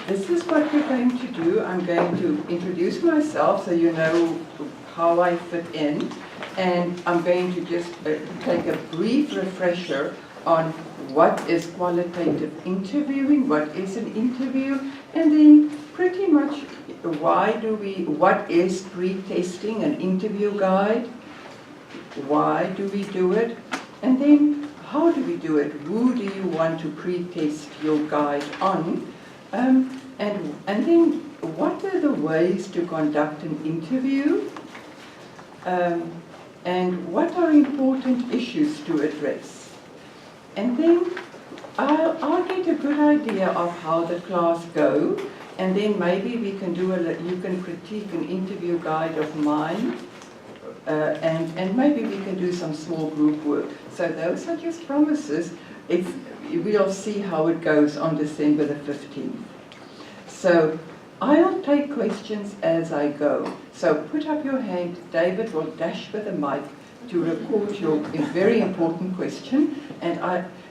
this is what we're going to do. I'm going to introduce myself so you know how I fit in, and I'm going to just take a brief refresher on what is qualitative interviewing, what is an interview, and then pretty much what is pretesting, an interview guide, why do we do it, and then how do we do it, who do you want to pretest your guide on, and then what are the ways to conduct an interview, and what are important issues to address. And then I'll get a good idea of how the class goes, and then maybe we can you can critique an interview guide of mine, and maybe we can do some small group work. So those are just promises. We'll see how it goes on December the 15th. So I'll take questions as I go. So put up your hand. David will dash with a mic to record your very important question. And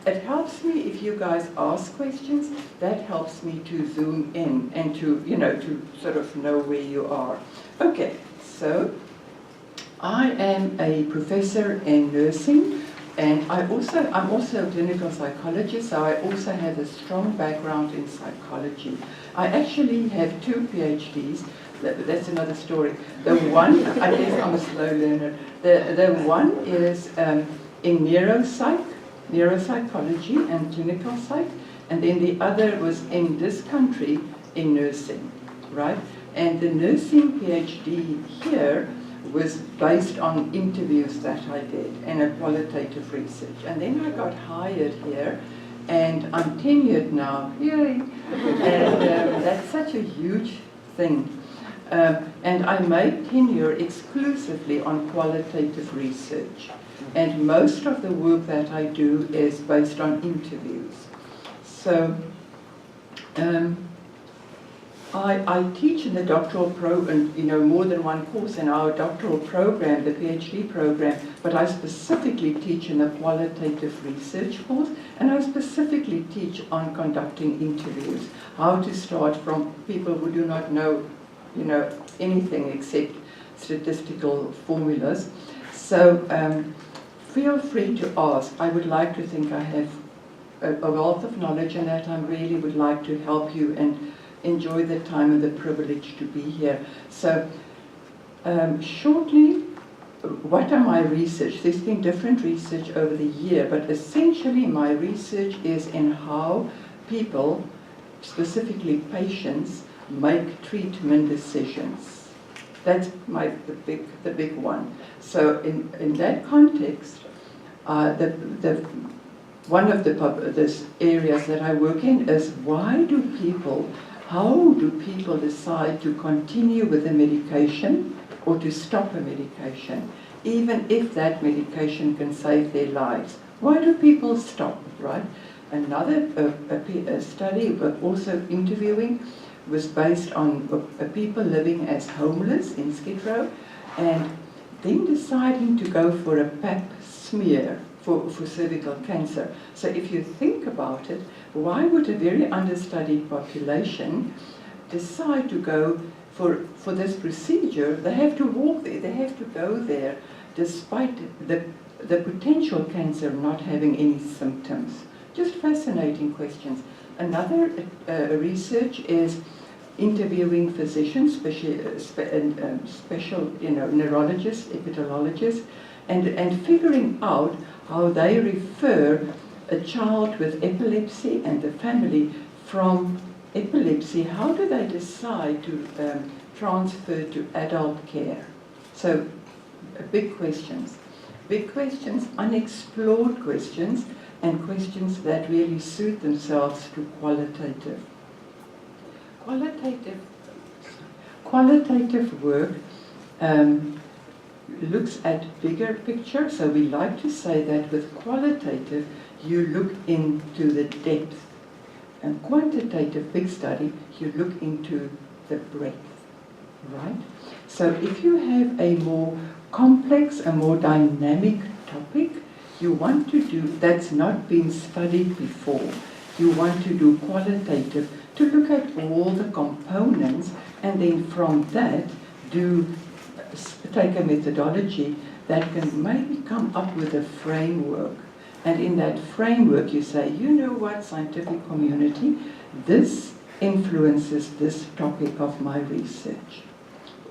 it helps me if you guys ask questions. That helps me to zoom in and to sort of know where you are. Okay, so I am a professor in nursing, and I'm also a clinical psychologist, so I also have a strong background in psychology. I actually have 2 PhDs. That's another story. The one, I guess I'm a slow learner. The one is in neuropsychology and clinical psych, and then the other was in this country in nursing, right? And the nursing PhD here was based on interviews that I did and a qualitative research. And then I got hired here, and I'm tenured now. Yay! And that's such a huge thing. And I made tenure exclusively on qualitative research. And most of the work that I do is based on interviews. So I teach in the doctoral program, more than one course in our doctoral program, the PhD program, but I specifically teach in the qualitative research course, and I specifically teach on conducting interviews, how to start from people who do not know, anything except statistical formulas. So feel free to ask. I would like to think I have a wealth of knowledge, and that I really would like to help you and enjoy the time and the privilege to be here. So shortly, what are my research? There's been different research over the year, but essentially my research is in how people, specifically patients, make treatment decisions. That's the big one. So in that context, one of the areas that I work in is how do people decide to continue with a medication or to stop a medication, even if that medication can save their lives? Why do people stop, right? Another study, also interviewing, was based on people living as homeless in Skid Row, and then deciding to go for a pap smear for cervical cancer. So if you think about it, why would a very understudied population decide to go for this procedure? They have to walk there, they have to go there, despite the potential cancer not having any symptoms. Just fascinating questions. Another research is interviewing physicians, special neurologists, epidemiologists, and figuring out how they refer a child with epilepsy and the family from epilepsy. How do they decide to transfer to adult care? So big questions, unexplored questions, and questions that really suit themselves to qualitative. Qualitative work looks at bigger picture, so we like to say that with qualitative you look into the depth, and quantitative, big study, you look into the breadth, right? So if you have a more complex, a more dynamic topic you want to do that's not been studied before, you want to do qualitative to look at all the components, and then from that take a methodology that can maybe come up with a framework. And in that framework you say, you know what, scientific community, this influences this topic of my research.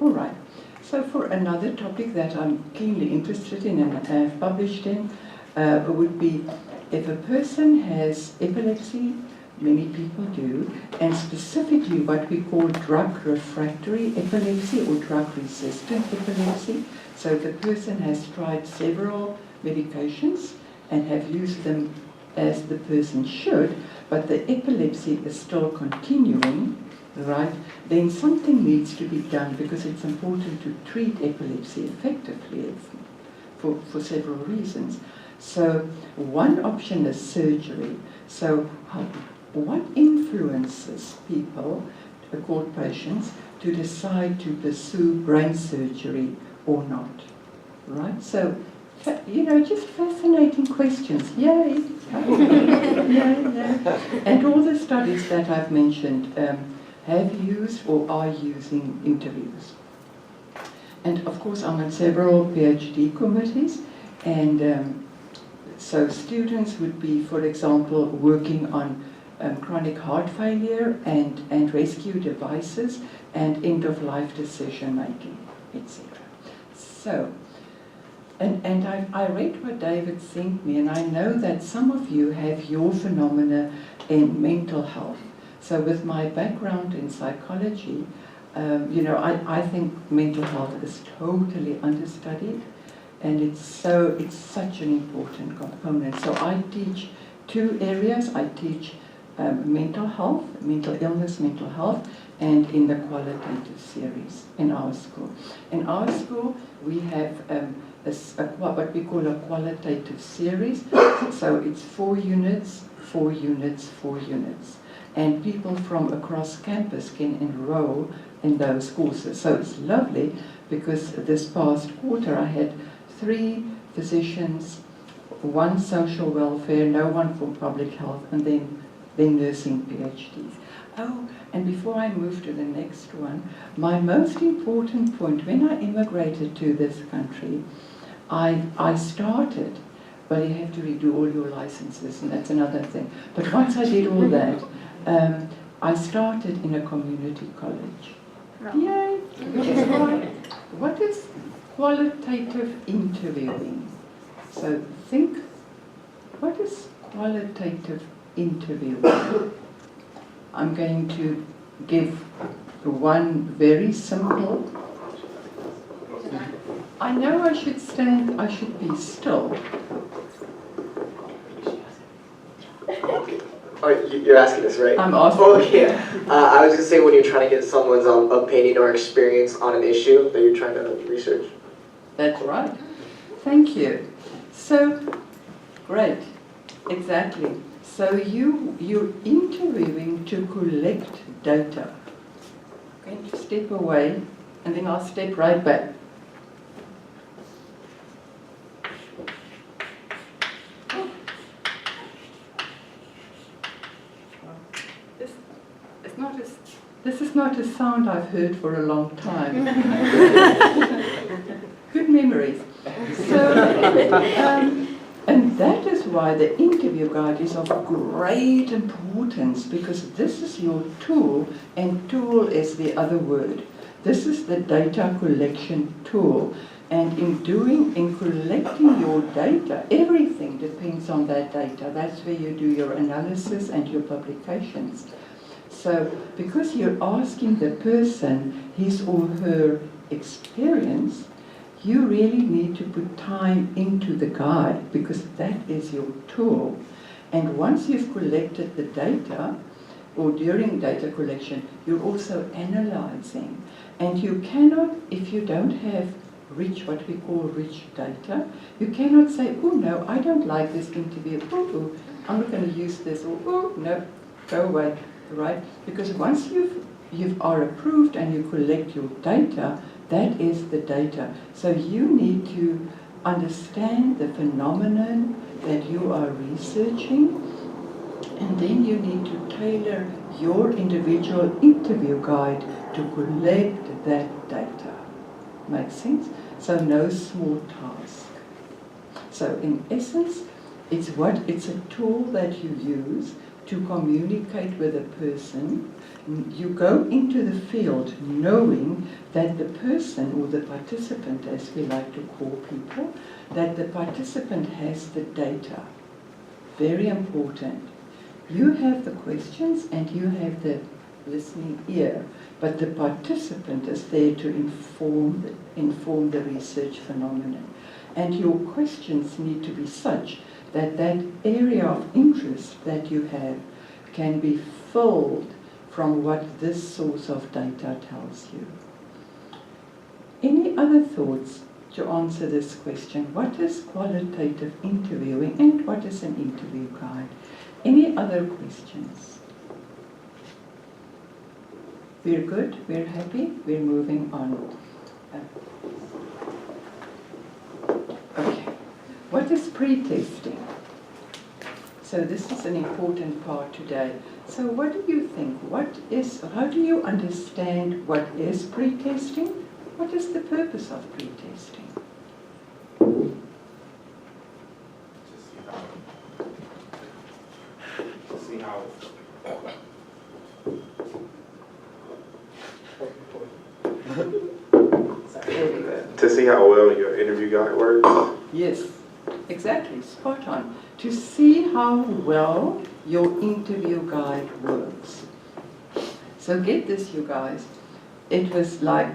All right. So for another topic that I'm keenly interested in and have published in would be if a person has epilepsy, many people do, and specifically what we call drug refractory epilepsy or drug resistant epilepsy. So the person has tried several medications and have used them as the person should, but the epilepsy is still continuing, right? Then something needs to be done because it's important to treat epilepsy effectively for several reasons. So one option is surgery. So what influences people, called patients, to decide to pursue brain surgery or not, right? So, you know, just fascinating questions. Yay! Yeah. And all the studies that I've mentioned have used or are using interviews. And of course, I'm on several PhD committees, and so students would be, for example, working on chronic heart failure and rescue devices and end-of-life decision making, etc. So, and I read what David sent me, and I know that some of you have your phenomena in mental health. So with my background in psychology, you know, I think mental health is totally understudied, and it's such an important component. So I teach two areas. I teach mental health, mental illness, mental health, and in the qualitative series in our school. In our school, we have what we call a qualitative series. So it's 4 units, 4 units, 4 units. And people from across campus can enroll in those courses. So it's lovely because this past quarter I had 3 physicians, 1 social welfare, no one for public health, and then nursing PhDs. Oh, and before I move to the next one, my most important point, when I immigrated to this country, I started, but you have to redo all your licenses, and that's another thing. But once I did all that, I started in a community college. Yay! Which is why, what is qualitative interviewing? So think, what is qualitative interviewing? I'm going to give one very simple. I know I should stand, I should be still. Oh, you're asking this, right? I'm asking. Oh, okay. I was going to say when you're trying to get someone's opinion or experience on an issue that you're trying to research. That's right. Thank you. So, great. Exactly. So you're interviewing to collect data. I'm going to step away, and then I'll step right back. This is not a sound I've heard for a long time. Good memories. So, and that is why the interview guide is of great importance, because this is your tool, and tool is the other word. This is the data collection tool. And in collecting your data, everything depends on that data. That's where you do your analysis and your publications. So, because you're asking the person his or her experience, you really need to put time into the guide, because that is your tool. And once you've collected the data, or during data collection, you're also analyzing. And you cannot, if you don't have what we call rich data, you cannot say, oh no, I don't like this interview, oh, I'm not going to use this, or oh no, go away. Right? Because once you are approved and you collect your data, that is the data. So you need to understand the phenomenon that you are researching, and then you need to tailor your individual interview guide to collect that data. Makes sense? So no small task. So in essence, it's a tool that you use to communicate with a person. You go into the field knowing that the person, or the participant as we like to call people, that the participant has the data. Very important. You have the questions and you have the listening ear, but the participant is there to inform the research phenomenon. And your questions need to be such that that area of interest that you have can be filled from what this source of data tells you. Any other thoughts to answer this question? What is qualitative interviewing and what is an interview guide? Any other questions? We're good, we're happy, we're moving on. Okay, what is pretesting? So this is an important part today. So what do you think? How do you understand what is pretesting? What is the purpose of pretesting? To see how well your interview guide works? Yes, exactly, spot on. To see how well your interview guide works. So get this, you guys. It was like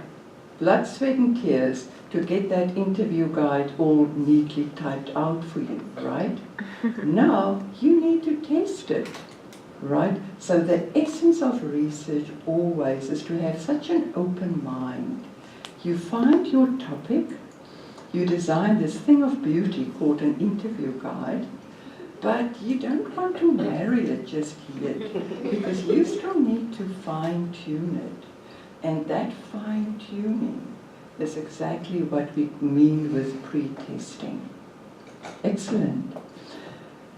blood, sweat and tears to get that interview guide all neatly typed out for you, right? Now you need to test it, right? So the essence of research always is to have such an open mind. You find your topic, you design this thing of beauty called an interview guide, but you don't want to marry it just yet, because you still need to fine-tune it. And that fine-tuning is exactly what we mean with pretesting. Excellent.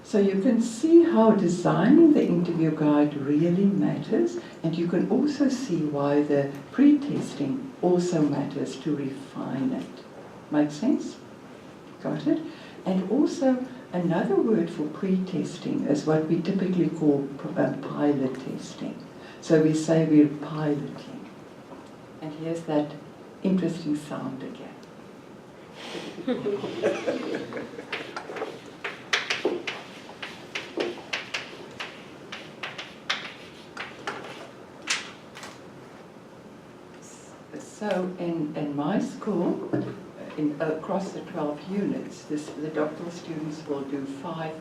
So you can see how designing the interview guide really matters, and you can also see why the pretesting also matters to refine it. Make sense? Got it? And also, another word for pretesting is what we typically call pilot testing. So we say we're piloting. And here's that interesting sound again. So in my school, across the 12 units, the doctoral students will do 5,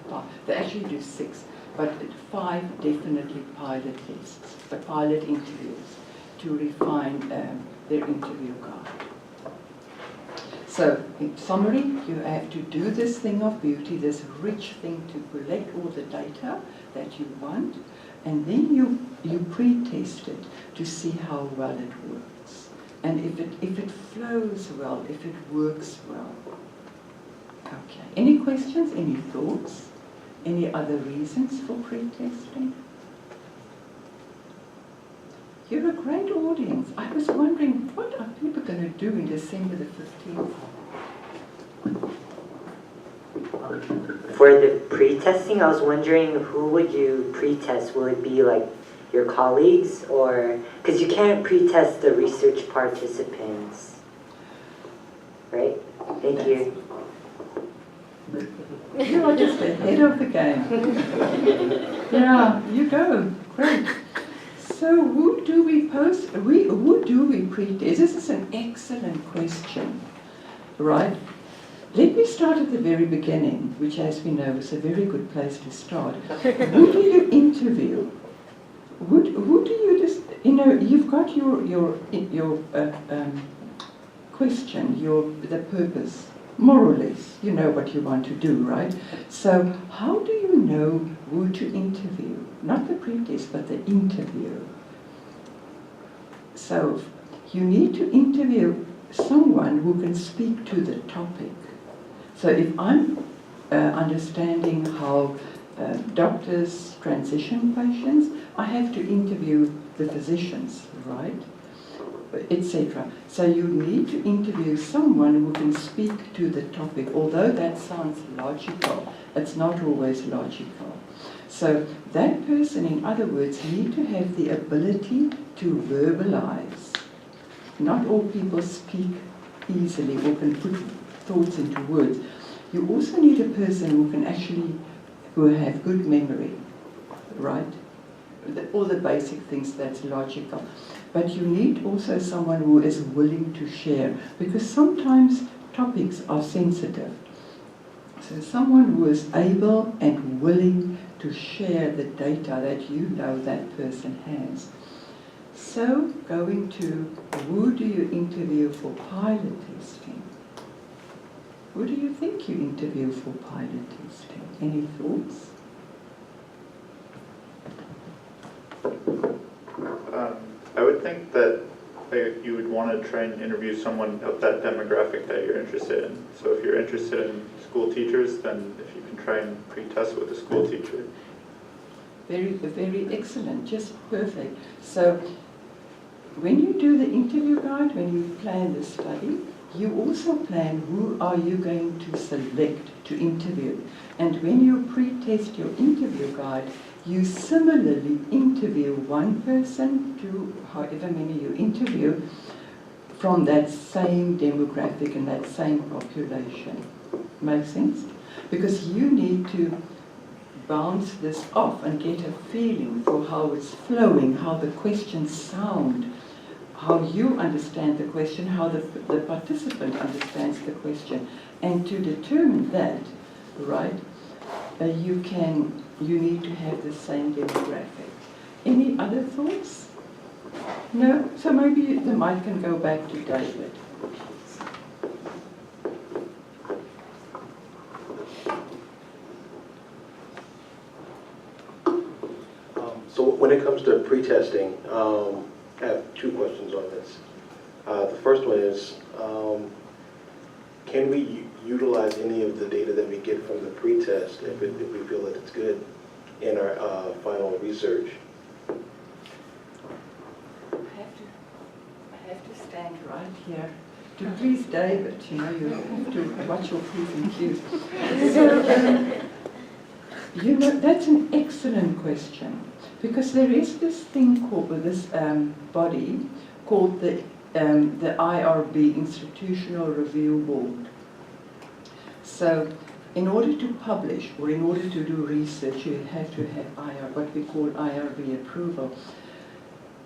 they actually do 6, but 5 definitely pilot tests, but pilot interviews to refine their interview guide. So in summary, you have to do this thing of beauty, this rich thing to collect all the data that you want, and then you pre-test it to see how well it works. And if it flows well, if it works well. Okay. Any questions? Any thoughts? Any other reasons for pre-testing? You're a great audience. I was wondering, what are people going to do in December the 15th? For the pre-testing, I was wondering, who would you pre-test? Will it be like your colleagues, or because you can't pre-test the research participants, right? Thank you. You are just ahead of the game. Yeah, you go. Great. So who do we pre-test? This is an excellent question, right? Let me start at the very beginning, which, as we know, is a very good place to start. Who do you interview? Who do you just, you've got your question, the purpose, more or less. You know what you want to do, right? So how do you know who to interview? Not the pre-test, but the interview. So you need to interview someone who can speak to the topic. So if I'm understanding how doctors transition patients, I have to interview the physicians, right? Etc. So you need to interview someone who can speak to the topic. Although that sounds logical, it's not always logical. So that person, in other words, need to have the ability to verbalize. Not all people speak easily or can put thoughts into words. You also need a person who have good memory, right? All the basic things, that's logical. But you need also someone who is willing to share, because sometimes topics are sensitive. So someone who is able and willing to share the data that you know that person has. So going to, who do you interview for pilot testing? Who do you think you interview for pilot testing? Any thoughts? I would think that you would want to try and interview someone of that demographic that you're interested in. So if you're interested in school teachers, then if you can try and pre-test with a school teacher. Very, very excellent, just perfect. So when you do the interview guide, when you plan the study, you also plan who are you going to select to interview. And when you pre-test your interview guide, you similarly interview one person to however many you interview from that same demographic and that same population. Make sense? Because you need to bounce this off and get a feeling for how it's flowing, how the questions sound, how you understand the question, how the participant understands the question. And to determine that, right, you need to have the same demographic. Any other thoughts? No? So maybe the mic can go back to David. So when it comes to pre-testing, I have two questions on this. The first one is, can we utilize any of the data that we get from the pre-test if we feel that it's good in our final research? I have to stand right here to please David. You know, you have to watch your P's and Q's. So, you know, that's an excellent question, because there is this thing called, this body called the IRB, Institutional Review Board. So in order to publish or in order to do research, you have to have what we call IRB approval.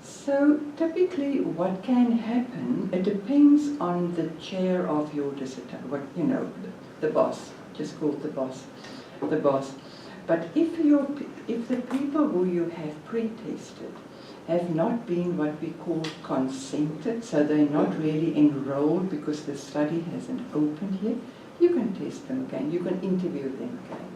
So typically what can happen, it depends on the chair of your dissertation, the boss, just called the boss. But if the people who you have pre-tested have not been what we call consented, so they're not really enrolled because the study hasn't opened yet, you can test them again, you can interview them again,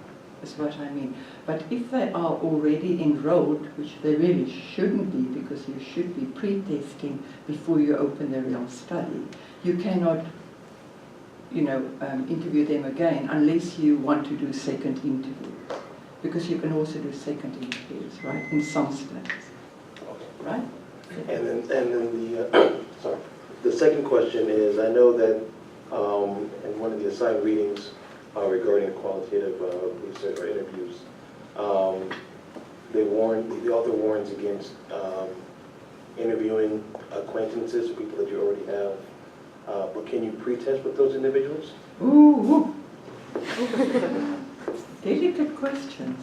is what I mean. But if they are already enrolled, which they really shouldn't be, because you should be pre-testing before you open the real study, you cannot interview them again unless you want to do second interviews. Because you can also do second interviews, right, in some studies, right? And then the second question is, I know that in one of the assigned readings regarding qualitative research or interviews, the author warns against interviewing acquaintances, people that you already have. But can you pre-test with those individuals? Ooh. Delicate questions.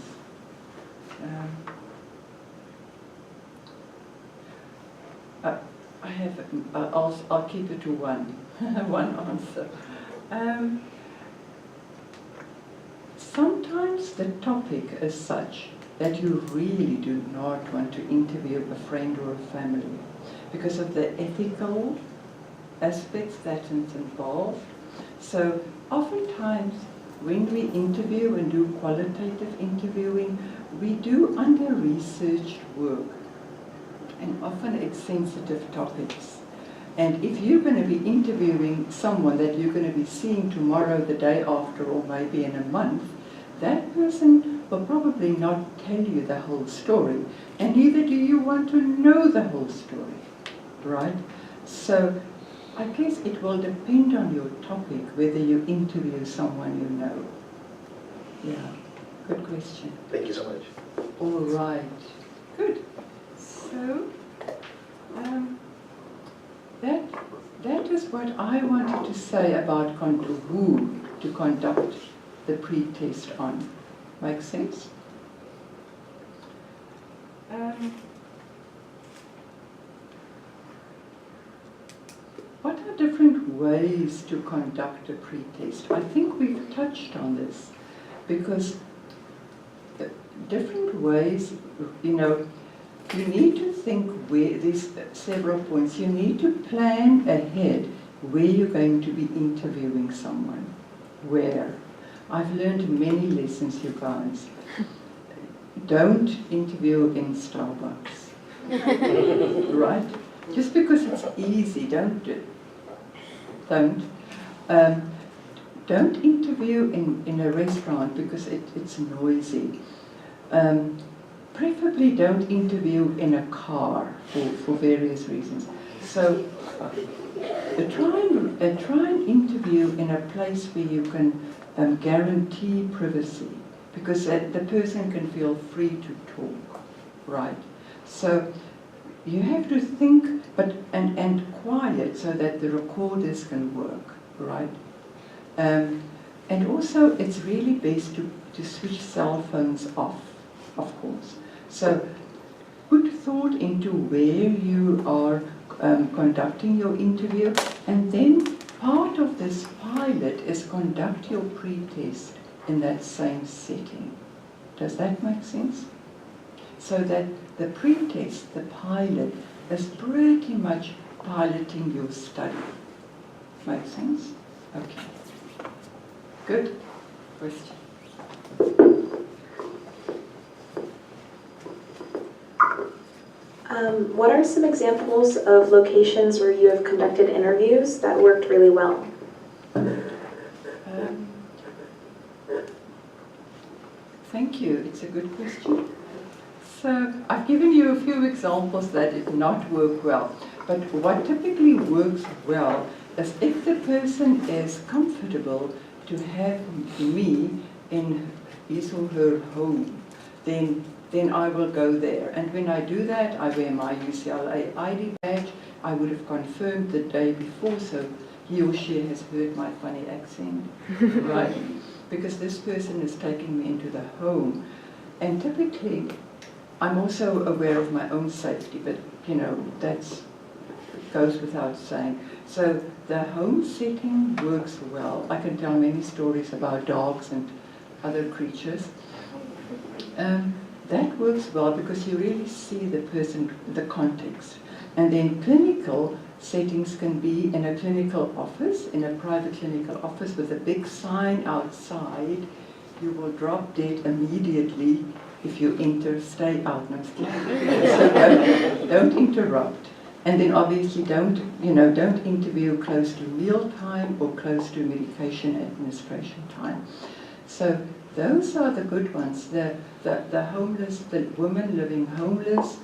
I'll keep it to one answer. Sometimes the topic is such that you really do not want to interview a friend or a family because of the ethical aspects that is involved. So oftentimes when we interview and do qualitative interviewing, we do under-researched work, and often it's sensitive topics. And if you're going to be interviewing someone that you're going to be seeing tomorrow, the day after, or maybe in a month, that person will probably not tell you the whole story, and neither do you want to know the whole story, right? So I guess it will depend on your topic whether you interview someone you know. Yeah, good question. Thank you so much. All right, good. So, that is what I wanted to say about who to conduct the pre-test on. Make sense? What are different ways to conduct a pre-test? I think we've touched on this because different ways, you need to think where there's several points. You need to plan ahead where you're going to be interviewing someone. Where? I've learned many lessons, you guys. Don't interview in Starbucks. Right? Just because it's easy, don't do it. Don't interview in a restaurant because it's noisy. Preferably don't interview in a car for various reasons. So try and interview in a place where you can guarantee privacy, because the person can feel free to talk, right? So you have to think, and quiet so that the recorders can work, right? And also it's really best to switch cell phones off, of course. So put thought into where you are conducting your interview, and then part of this pilot is conduct your pre-test in that same setting. Does that make sense? So that the pre-test, the pilot, is pretty much piloting your study. Make sense? Okay. Good. Question. What are some examples of locations where you have conducted interviews that worked really well? Thank you. It's a good question. So I've given you a few examples that did not work well. But what typically works well is if the person is comfortable to have me in his or her home, then I will go there. And when I do that, I wear my UCLA ID badge. I would have confirmed the day before, so he or she has heard my funny accent, right? Because this person is taking me into the home. And typically, I'm also aware of my own safety, but that goes without saying. So the home setting works well. I can tell many stories about dogs and other creatures. That works well because you really see the person, the context. And then clinical settings can be in a clinical office, in a private clinical office with a big sign outside. You will drop dead immediately if you enter, stay out. No, so don't interrupt. And then obviously don't interview close to meal time or close to medication administration time. So those are the good ones. The homeless, the women living homeless,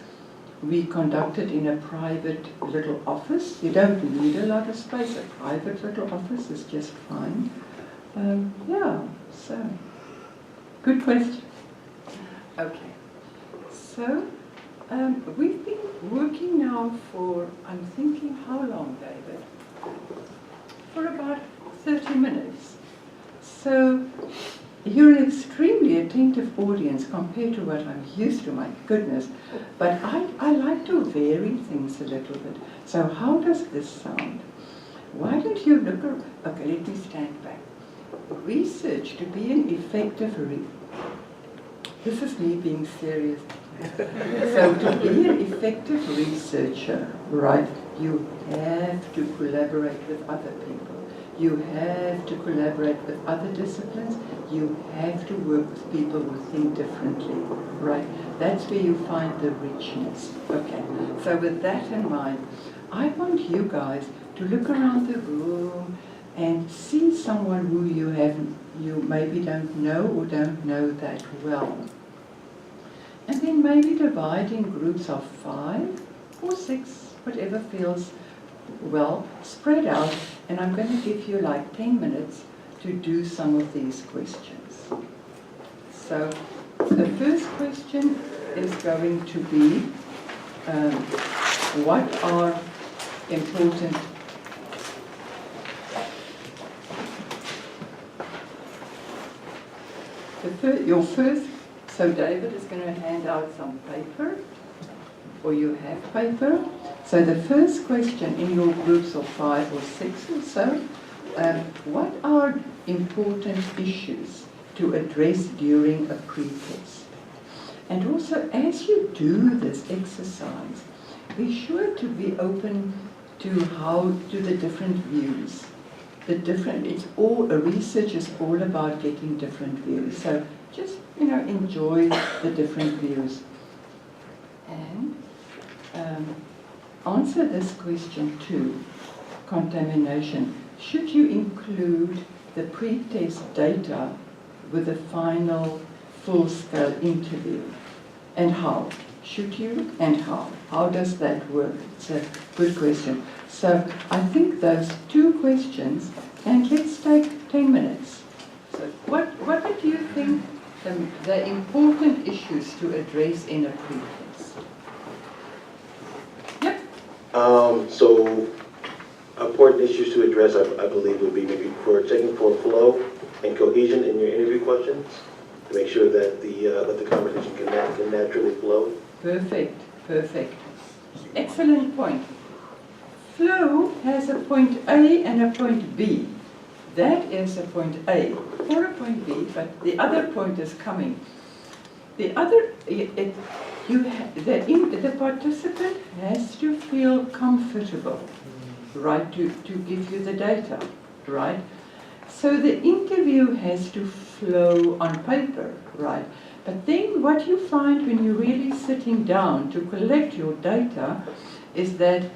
we conducted in a private little office. You don't need a lot of space. A private little office is just fine. So good question. Okay, so we've been working now for, I'm thinking, how long, David? For about 30 minutes. So you're an extremely attentive audience compared to what I'm used to, my goodness. But I like to vary things a little bit. So how does this sound? Why don't you look around? Okay, let me stand back. Research to be an effective this is me being serious. So to be an effective researcher, right, you have to collaborate with other people. You have to collaborate with other disciplines. You have to work with people who think differently, right? That's where you find the richness. Okay, so with that in mind, I want you guys to look around the room and see someone who you maybe don't know or don't know that well. And then maybe divide in groups of 5 or 6, whatever feels well, spread out, and I'm going to give you like 10 minutes to do some of these questions. So the first question is going to be, what are important so David is going to hand out some paper, or you have paper. So the first question in your groups of 5 or 6 or so, what are important issues to address during a pretest? And also, as you do this exercise, be sure to be open to the different views. Research is all about getting different views. So just, enjoy the different views. And answer this question too, contamination. Should you include the pretest data with the final full-scale interview? And how? Should you and how? How does that work? It's a good question. So I think those 2 questions, and let's take 10 minutes. So what do you think the important issues to address in a pretest? Yep. So important issues to address, I believe, would be maybe for checking for flow and cohesion in your interview questions, to make sure that the conversation can naturally flow. Perfect. Excellent point. Flow has a point A and a point B. That is a point A or a point B, but the other point is coming. The participant has to feel comfortable, right, to give you the data, right? So the interview has to flow on paper, right? But then what you find when you're really sitting down to collect your data is that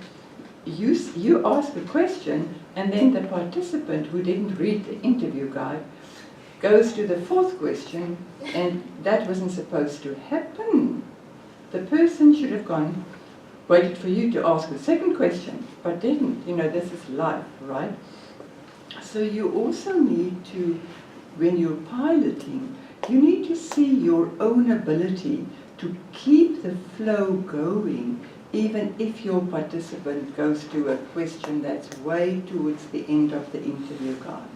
you ask a question, and then the participant who didn't read the interview guide goes to the 4th question, and that wasn't supposed to happen. The person should have waited for you to ask the 2nd question, but didn't. This is life, right? So you also need to, when you're piloting, you need to see your own ability to keep the flow going, even if your participant goes to a question that's way towards the end of the interview guide.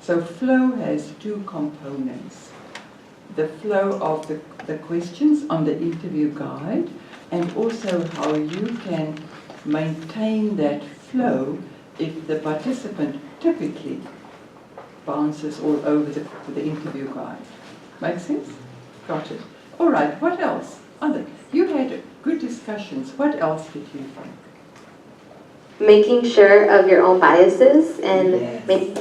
So flow has 2 components. The flow of the questions on the interview guide, and also how you can maintain that flow if the participant typically bounces all over the interview guide. Make sense? Got it. All right, what else? You had good discussions. What else did you think? Making sure of your own biases and Yes. making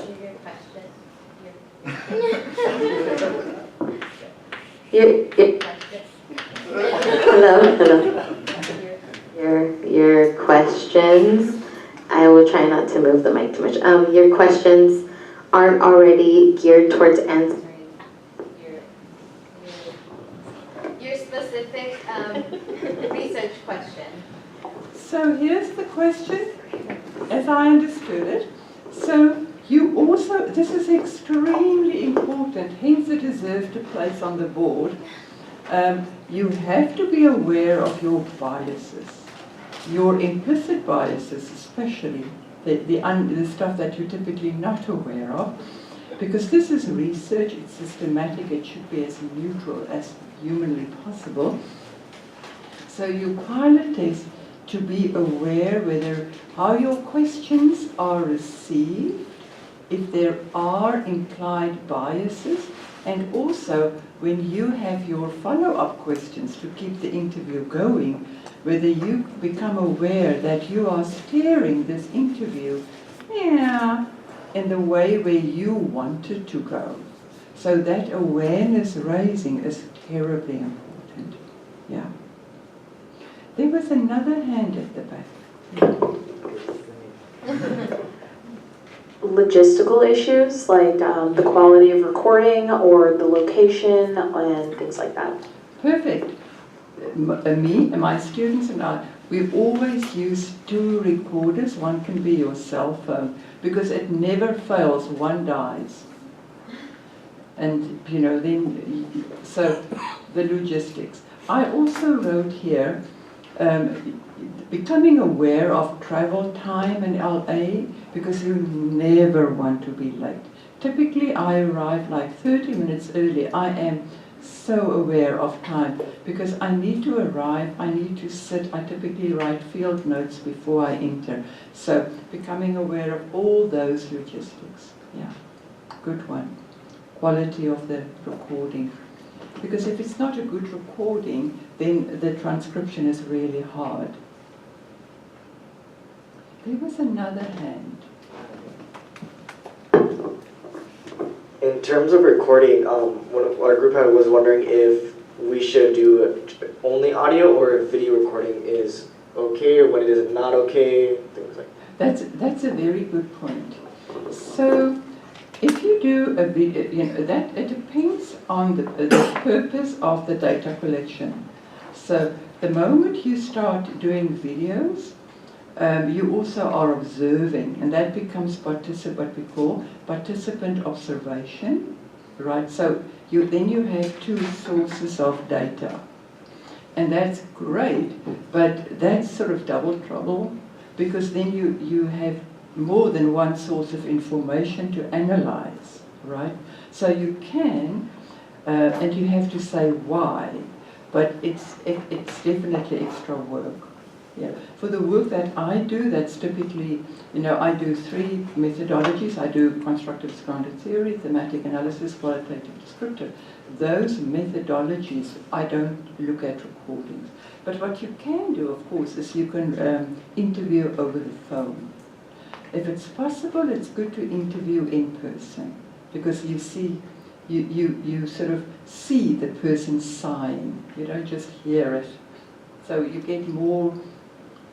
your questions. I will try not to move the mic too much. Your questions aren't already geared towards answering your specific research question. So here's the question, as I understood it. So you also, this is extremely important, hence it deserves a place on the board. You have to be aware of your biases, your implicit biases especially, the stuff that you're typically not aware of, because this is research, it's systematic, it should be as neutral as humanly possible. So you pilot test to be aware how your questions are received, if there are implied biases, and also when you have your follow-up questions to keep the interview going, whether you become aware that you are steering this interview in the way where you want it to go. So that awareness raising is terribly important. Yeah. There was another hand at the back. logistical issues, like the quality of recording or the location and things like that. Perfect. Me and my students and I, we always use 2 recorders. One can be your cell phone, because it never fails, one dies. And, you know, then, so the logistics. I also wrote here, becoming aware of travel time in LA, because you never want to be late. Typically, I arrive like 30 minutes early. I am so aware of time, because I need to arrive, I need to sit, I typically write field notes before I enter. So, becoming aware of all those logistics. Yeah, good one. Quality of the recording. Because if it's not a good recording, then the transcription is really hard. There was another hand. In terms of recording, one of our group was wondering if we should do only audio or if video recording is okay or when it is not okay, things like that. That's a very good point. So, if you do a video, you know, that it depends on the purpose of the data collection. So, the moment you start doing videos, you also are observing, and that becomes what we call participant observation, right? So then you have 2 sources of data, and that's great, but that's sort of double trouble, because then you have more than one source of information to analyze, right? So you can, and you have to say why, but it's definitely extra work. Yeah. For the work that I do, that's typically, you know, I do 3 methodologies. I do constructive grounded theory, thematic analysis, qualitative descriptive. Those methodologies, I don't look at recordings. But what you can do, of course, is you can interview over the phone. If it's possible, it's good to interview in person, because you see, you sort of see the person sighing. You don't just hear it. So you get more.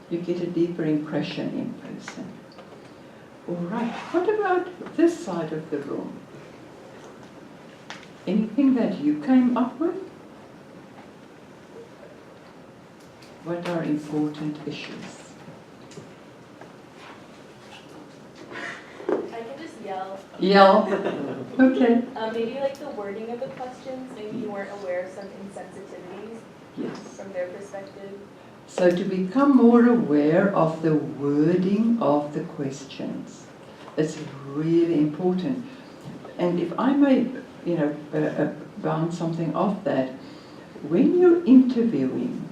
You get a deeper impression in person. All right, what about this side of the room? Anything that you came up with? What are important issues? I can just yell. Yell? Okay. Maybe like the wording of the questions, maybe you weren't aware of some insensitivities Yes. from their perspective. So to become more aware of the wording of the questions, it's really important. And if I may, you know, bounce something off that, when you're interviewing,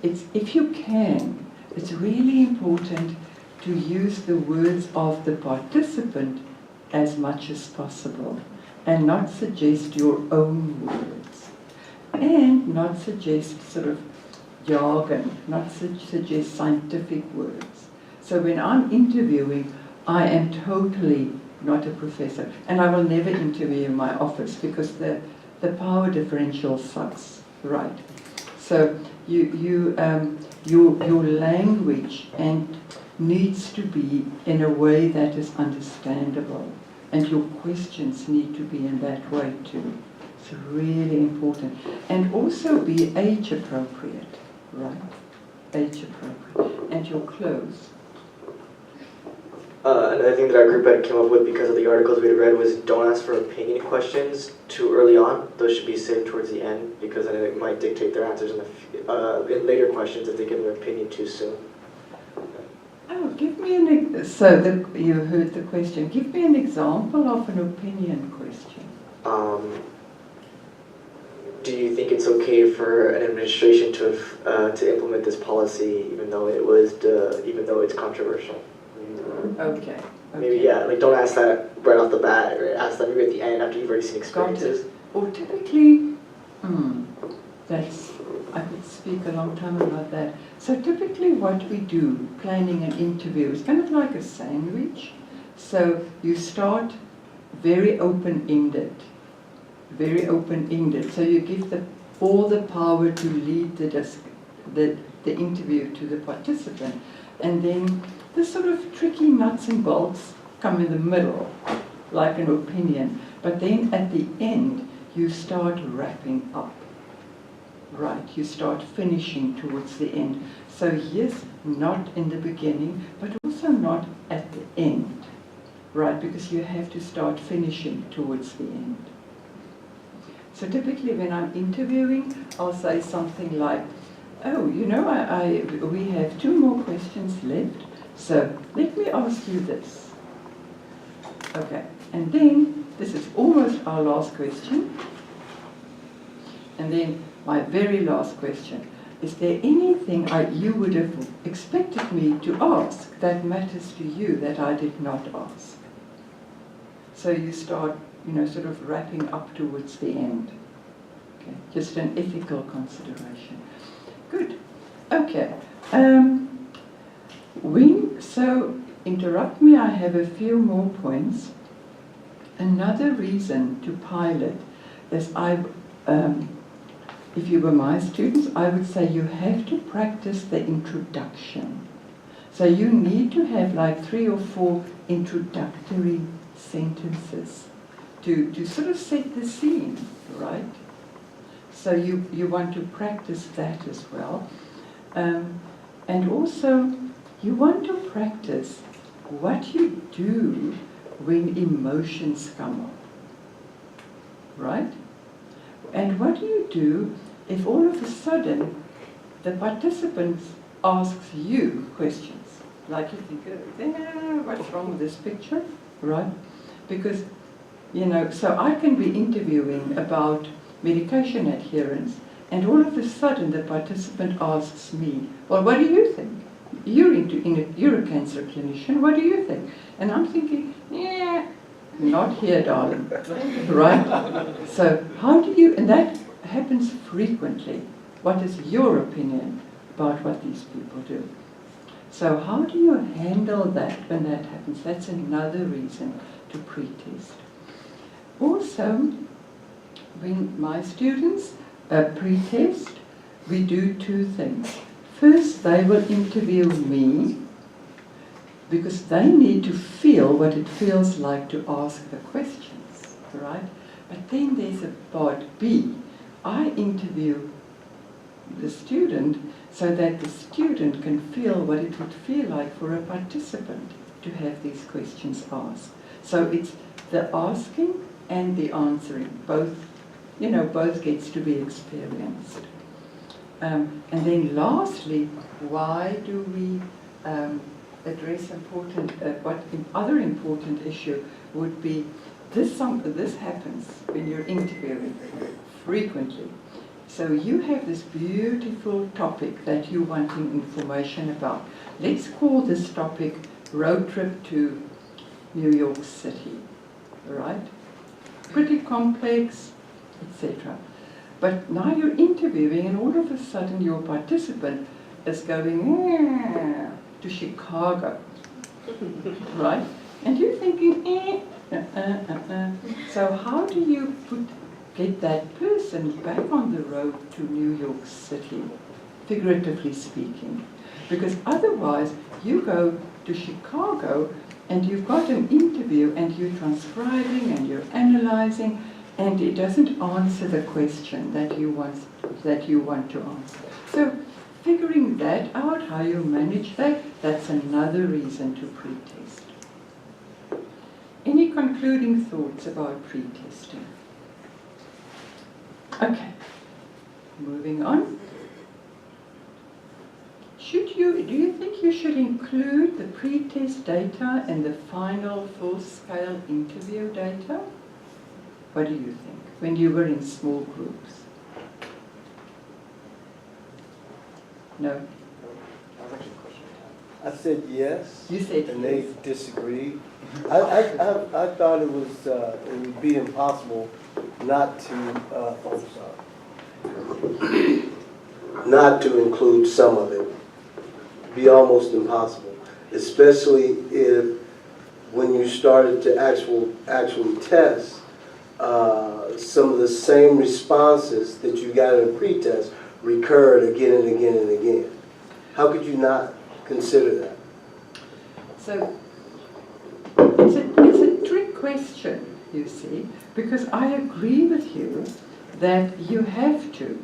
if you can, it's really important to use the words of the participant as much as possible, and not suggest your own words, and not suggest sort of jargon, not suggest scientific words. So when I'm interviewing, I am totally not a professor, and I will never interview in my office because the power differential sucks, right? So your language and needs to be in a way that is understandable, and your questions need to be in that way too. It's really important. And also be age appropriate, right? Age appropriate. And your clothes. Another thing that our group had come up with because of the articles we had read was don't ask for opinion questions too early on. Those should be saved towards the end because then it might dictate their answers in later questions if they give their opinion too soon. Oh, give me an so you heard the question. Give me an example of an opinion question. Do you think it's okay for an administration to implement this policy even though it's controversial? Okay. Maybe, yeah, like don't ask that right off the bat, or ask that maybe at the end after you've already seen experiences. Or typically, I could speak a long time about that. So typically what we do, planning an interview, is kind of like a sandwich. So you start very open-ended. So you give all the power to lead the the interview to the participant, and then the sort of tricky nuts and bolts come in the middle, like an opinion. But then at the end, you start wrapping up. Right, you start finishing towards the end. So yes, not in the beginning, but also not at the end. Right, because you have to start finishing towards the end. So typically when I'm interviewing, I'll say something like, oh, you know, we have 2 more questions left, so let me ask you this. Okay, and then this is almost our last question. And then my very last question. Is there anything you would have expected me to ask that matters to you that I did not ask? So you start, you know, sort of wrapping up towards the end. Okay, just an ethical consideration. Good. Okay. So interrupt me, I have a few more points. Another reason to pilot is if you were my students, I would say you have to practice the introduction. So you need to have like 3 or 4 introductory sentences to sort of set the scene, right? So you want to practice that as well. And also, you want to practice what you do when emotions come up, right? And what do you do if all of a sudden the participant asks you questions? Like you think, what's wrong with this picture, right? Because, you know, so I can be interviewing about medication adherence, and all of a sudden the participant asks me, well, what do you think? You're a cancer clinician, what do you think? And I'm thinking, yeah, not here, darling, right? So how do you, and that happens frequently. What is your opinion about what these people do? So how do you handle that when that happens? That's another reason to pre-test. Also, when my students pre-test, we do 2 things. First, they will interview me because they need to feel what it feels like to ask the questions, right? But then there's a part B. I interview the student so that the student can feel what it would feel like for a participant to have these questions asked. So it's the asking and the answering, both, you know, both gets to be experienced. And then lastly, why do we address other important issue would be this happens when you're interviewing frequently. So you have this beautiful topic that you're wanting information about. Let's call this topic road trip to New York City, right? Pretty complex, etc. But now you're interviewing and all of a sudden your participant is going to Chicago, right? And you're thinking, So how do you get that person back on the road to New York City, figuratively speaking? Because otherwise you go to Chicago and you've got an interview and you're transcribing and you're analyzing, and it doesn't answer the question that you want to answer. So figuring that out, how you manage that, that's another reason to pre-test. Any concluding thoughts about pre-testing? Okay, moving on. Do you think you should include the pre-test data in the final full-scale interview data? What do you think, when you were in small groups? No? I said yes. You said and yes. they disagreed. I thought it would be impossible not to include some of it. Be almost impossible, especially if when you started to actually test, some of the same responses that you got in a pretest recurred again and again and again. How could you not consider that? So it's a trick question, you see, because I agree with you that you have to,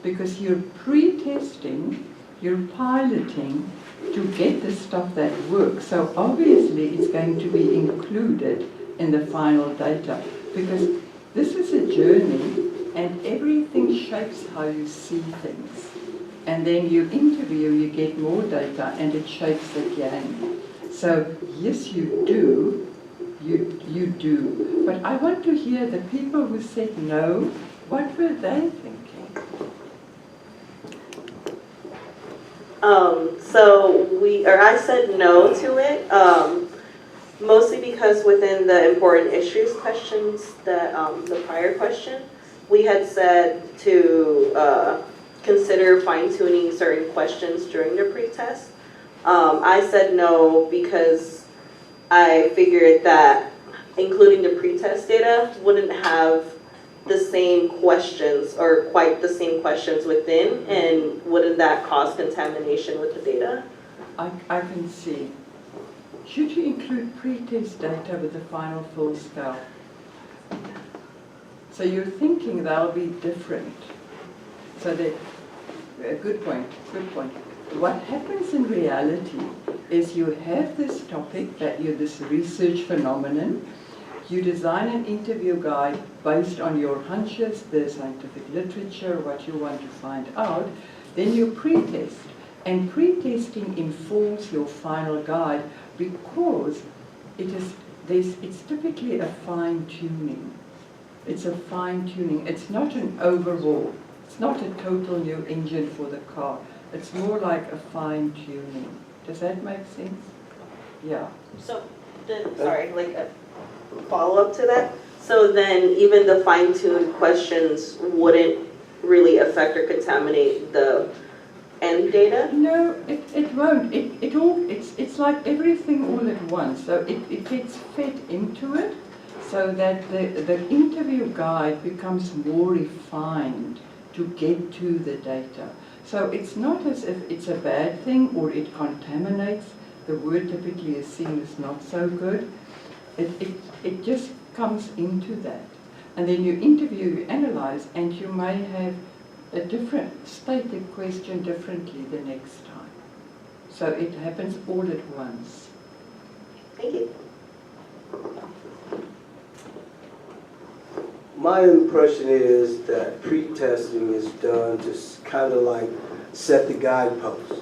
because you're pre-testing, you're piloting to get the stuff that works. So obviously it's going to be included in the final data, because this is a journey and everything shapes how you see things. And then you interview, you get more data and it shapes again. So yes, you do, you do. But I want to hear the people who said no, what were they thinking? I said no to it, mostly because within the important issues questions that, the prior question, we had said to consider fine-tuning certain questions during the pretest. I said no because I figured that including the pretest data wouldn't have the same questions or quite the same questions within, and wouldn't that cause contamination with the data? I can see. Should you include pretest data with the final full scale? So you're thinking they'll be different. So that, good point, good point. What happens in reality is you have this topic, that you're this research phenomenon. You design an interview guide based on your hunches, the scientific literature, what you want to find out. Then you pretest. And pretesting informs your final guide because it's typically a fine-tuning. It's a fine-tuning. It's not an overhaul. It's not a total new engine for the car. It's more like a fine-tuning. Does that make sense? Yeah. So then, sorry, like a follow-up to that. So then even the fine-tuned questions wouldn't really affect or contaminate the end data? No, it won't. It's like everything all at once. So it gets fed into it so that the interview guide becomes more refined to get to the data. So it's not as if it's a bad thing or it contaminates. The word typically is seen as not so good. It just comes into that. And then you interview, you analyze, and you may have a different, state the question differently the next time. So it happens all at once. Thank you. My impression is that pre-testing is done to kind of like set the guideposts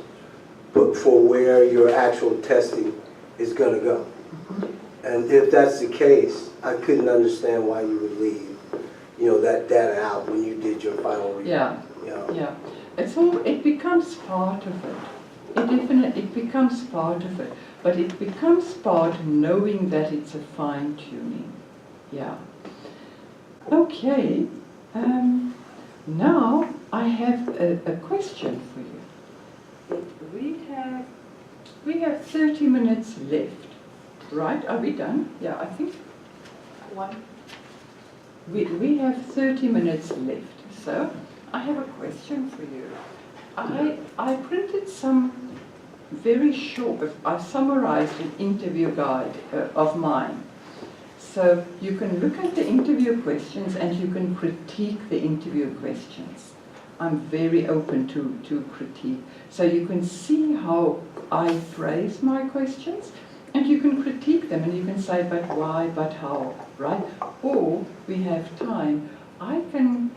for where your actual testing is going to go. And if that's the case, I couldn't understand why you would leave, that data out when you did your final review. Yeah, yeah. It becomes part of it. It becomes part of it. But it becomes part knowing that it's a fine-tuning. Yeah. Okay. Now I have a question for you. We have 30 minutes left. Right? Are we done? Yeah, I think. We have 30 minutes left. So I have a question for you. I printed some very short, I summarized an interview guide of mine. So you can look at the interview questions and you can critique the interview questions. I'm very open to critique. So you can see how I phrase my questions and you can critique them and you can say, but why, but how, right? Or we have time, I can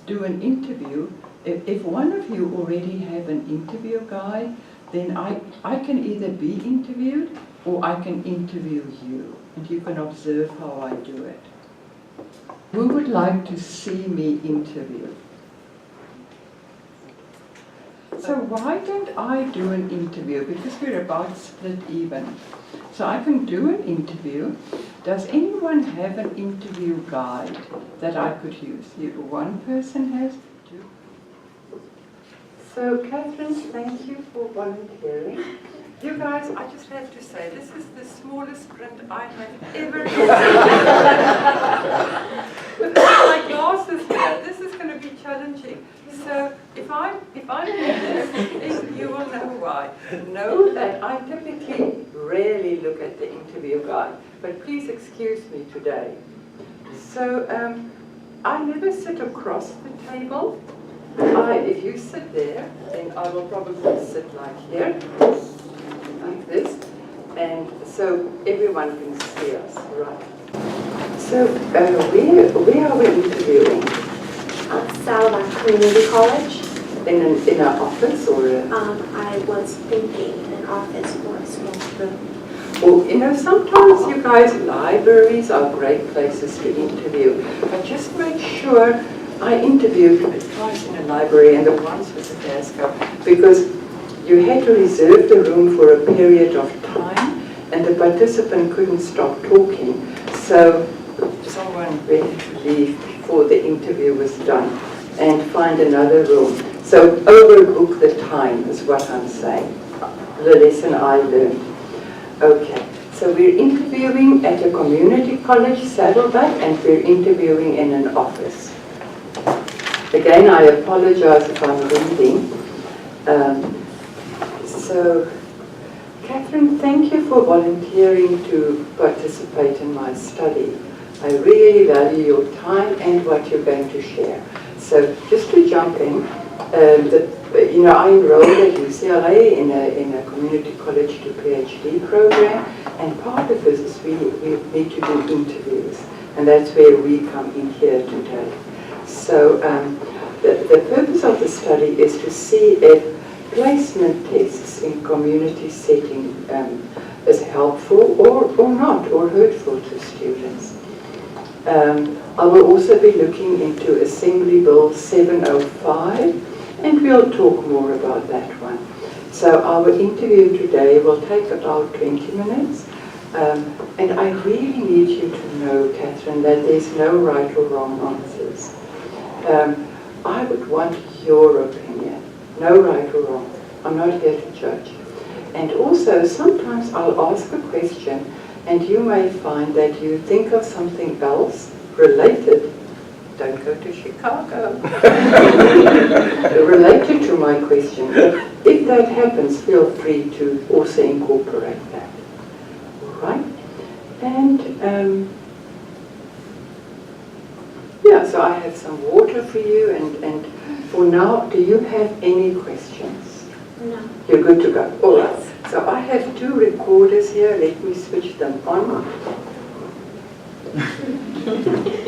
do an interview. If one of you already have an interview guide, then I can either be interviewed or I can interview you, and you can observe how I do it. Who would like to see me interview? So why don't I do an interview? Because we're about split even. So I can do an interview. Does anyone have an interview guide that I could use? One person has? Two? So Catherine, thank you for volunteering. You guys, I just have to say, this is the smallest print I have ever seen. With my glasses here, this is going to be challenging. So if I do this, you will know why. Know that I typically rarely look at the interview guide, but please excuse me today. So I never sit across the table. If you sit there, then I will probably sit like here, like this, and so everyone can see us, right? So where are we interviewing? Saddleback Community College. In an office or I was thinking an office or a small room. Well, you know, sometimes you guys, libraries are great places to interview, but just make sure. I interviewed twice in a library and the once was at Glasgow because you had to reserve the room for a period of time and the participant couldn't stop talking, so someone went to leave before the interview was done and find another room. So overbook the time is what I'm saying, the lesson I learned. Okay, so we're interviewing at a community college, Saddleback, and we're interviewing in an office. Again, I apologize if I'm reading. So, Catherine, thank you for volunteering to participate in my study. I really value your time and what you're going to share. So, just to jump in, you know, I enrolled at UCLA in a community college to PhD program, and part of this is we need to do interviews, and that's where we come in here today. So the purpose of the study is to see if placement tests in community setting is helpful or not, or hurtful to students. I will also be looking into Assembly Bill 705, and we'll talk more about that one. So our interview today will take about 20 minutes. And I really need you to know, Catherine, that there's no right or wrong answers. I would want your opinion, no right or wrong. I'm not here to judge. And also, sometimes I'll ask a question, and you may find that you think of something else related. Don't go to Chicago. Related to my question. If that happens, feel free to also incorporate that. All right? And yeah, so I have some water for you, and for now, do you have any questions? No. You're good to go. All right. So I have two recorders here. Let me switch them on.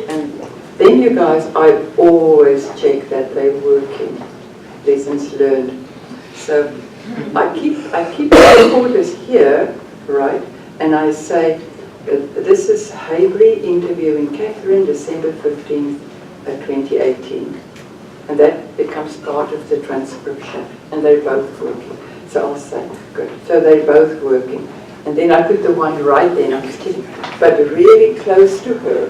And then you guys, I always check that they're working. Lessons learned. So I keep the recorders here, right? And I say, this is Huibrie interviewing Catherine, December 15th, 2018. And that becomes part of the transcription. And they're both working. So I'll say, good. So they're both working. And then I put the one right there, I'm just kidding, but really close to her,